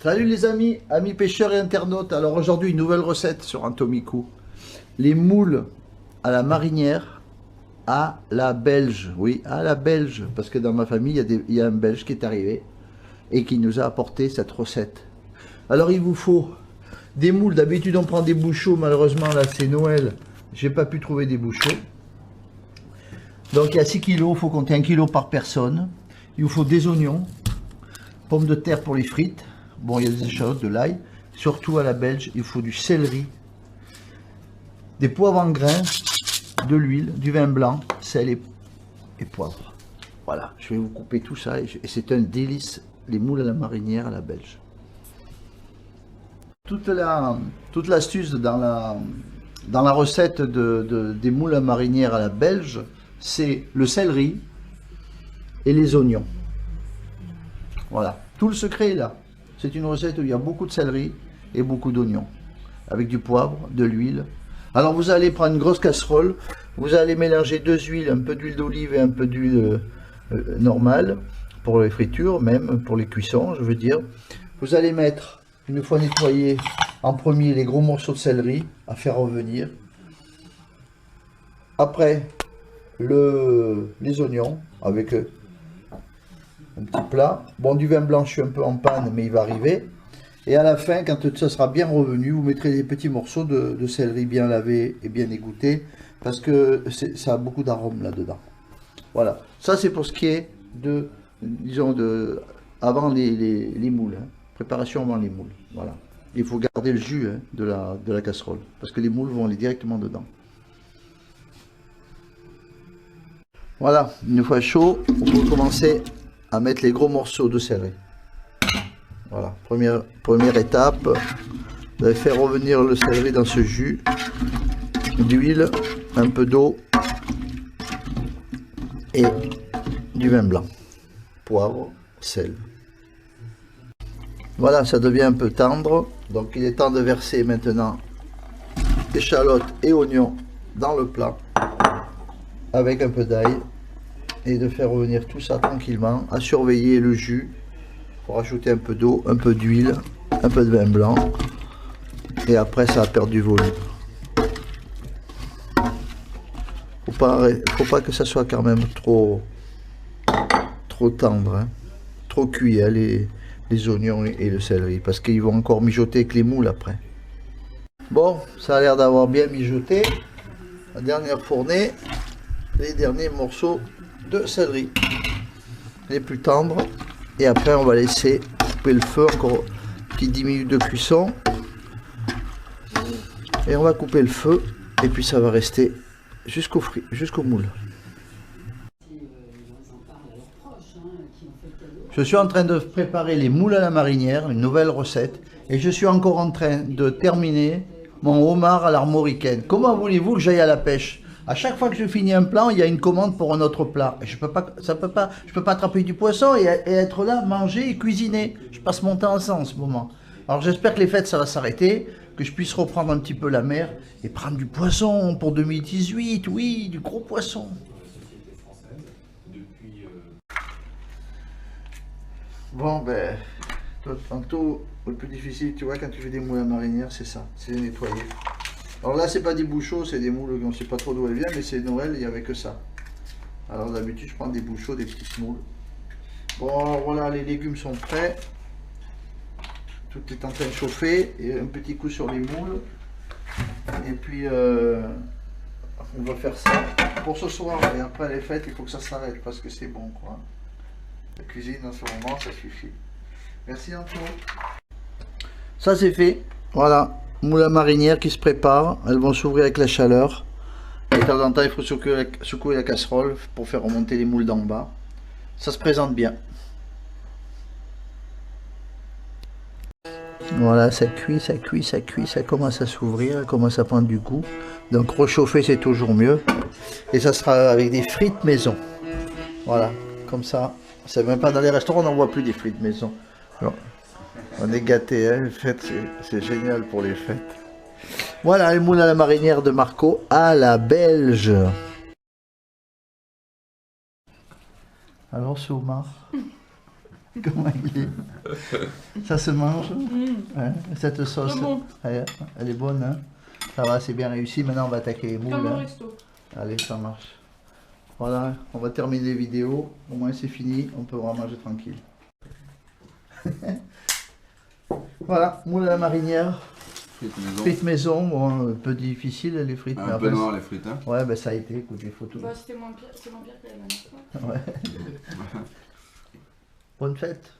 Salut les amis, amis pêcheurs et internautes. Alors aujourd'hui, une nouvelle recette sur Atomico. Les moules à la marinière à la belge. Oui, à la belge. Parce que dans ma famille, il y a un belge qui est arrivé et qui nous a apporté cette recette. Alors il vous faut des moules. D'habitude, on prend des bouchots. Malheureusement, là, c'est Noël. J'ai pas pu trouver des bouchots. Donc il y a 6 kilos. Il faut compter 1 kilo par personne. Il vous faut des oignons, pommes de terre pour les frites. Bon, il y a des échalotes, de l'ail, surtout à la belge, il faut du céleri, des poivres en grains, de l'huile, du vin blanc, sel et poivre. Voilà, je vais vous couper tout ça et c'est un délice, les moules à la marinière à la belge. Toute l'astuce dans la recette des moules à marinière à la belge, c'est le céleri et les oignons. Voilà, tout le secret est là. C'est une recette où il y a beaucoup de céleri et beaucoup d'oignons, avec du poivre, de l'huile. Alors vous allez prendre une grosse casserole, vous allez mélanger 2 huiles, un peu d'huile d'olive et un peu d'huile normale, pour les fritures, même pour les cuissons, je veux dire. Vous allez mettre, une fois nettoyé, en premier les gros morceaux de céleri à faire revenir. Après, les oignons, avec un petit plat. Bon, du vin blanc, je suis un peu en panne, mais il va arriver. Et à la fin, quand ça sera bien revenu, vous mettrez des petits morceaux de céleri bien lavés et bien égouttés, parce que ça a beaucoup d'arômes là-dedans. Voilà. Ça, c'est pour ce qui est disons, avant les moules. Hein. Préparation avant les moules. Voilà. Il faut garder le jus hein, de la casserole, parce que les moules vont aller directement dedans. Voilà. Une fois chaud, on peut commencer à mettre les gros morceaux de céleri. Voilà, première étape, vous allez faire revenir le céleri dans ce jus, d'huile, un peu d'eau et du vin blanc, poivre, sel. Voilà, ça devient un peu tendre, donc il est temps de verser maintenant échalotes et oignons dans le plat avec un peu d'ail. Et de faire revenir tout ça tranquillement, à surveiller le jus, pour ajouter un peu d'eau, un peu d'huile, un peu de vin blanc, et après ça va perdre du volume. Faut pas que ça soit quand même trop tendre, hein, trop cuit, hein, les oignons et le céleri, parce qu'ils vont encore mijoter avec les moules après. Bon, ça a l'air d'avoir bien mijoté. La dernière fournée, les derniers morceaux de céleri les plus tendres, et après on va laisser couper le feu encore petit 10 minutes de cuisson, et on va couper le feu et puis ça va rester jusqu'au moule. Je suis en train de préparer les moules à la marinière, une nouvelle recette, et je suis encore en train de terminer mon homard à l'armoricaine. Comment voulez-vous que j'aille à la pêche? À chaque fois que je finis un plat, il y a une commande pour un autre plat. Et je peux pas attraper du poisson et être là, manger et cuisiner. Je passe mon temps à ça en ce moment. Alors j'espère que les fêtes, ça va s'arrêter, que je puisse reprendre un petit peu la mer et prendre du poisson pour 2018. Oui, du gros poisson. Bon, ben, tantôt, le plus difficile, tu vois, quand tu fais des moules à marinière, c'est ça, c'est les nettoyer. Alors là, c'est pas des bouchots, c'est des moules, on ne sait pas trop d'où elles viennent, mais c'est Noël, il n'y avait que ça. Alors d'habitude, je prends des bouchots, des petites moules. Bon, voilà, les légumes sont prêts. Tout est en train de chauffer, et un petit coup sur les moules. Et puis, on va faire ça pour ce soir, et après les fêtes, il faut que ça s'arrête, parce que c'est bon, quoi. La cuisine, en ce moment, ça suffit. Merci Antoine. Ça, c'est fait, voilà. Moules à marinière qui se préparent, elles vont s'ouvrir avec la chaleur. Et de temps en temps, il faut secouer la casserole pour faire remonter les moules d'en bas. Ça se présente bien. Voilà, ça cuit, ça cuit, ça cuit, ça commence à s'ouvrir, ça commence à prendre du goût. Donc rechauffer, c'est toujours mieux. Et ça sera avec des frites maison. Voilà, comme ça. C'est même pas dans les restaurants, on n'en voit plus des frites maison. Alors, on est gâtés, hein, les fêtes, c'est génial pour les fêtes. Voilà, les moules à la marinière de Marco à la belge. Alors, ce homard, Comment il est? Ça se mange? Ouais, cette sauce, C'est bon. elle est bonne, hein? Ça va, c'est bien réussi. Maintenant, on va attaquer les moules. Comme au Hein. resto. Allez, ça marche. Voilà, on va terminer les vidéos. Au moins, c'est fini. On peut vraiment manger tranquille. Voilà, moule à la marinière. Frites maison. Frites maison, bon, un peu difficile les frites. mais Un peu après, noir les frites, hein. ouais, ben ça a été, écoute, les photos. Bah, c'était moins pire que la dernière fois. Ouais. Bonne fête.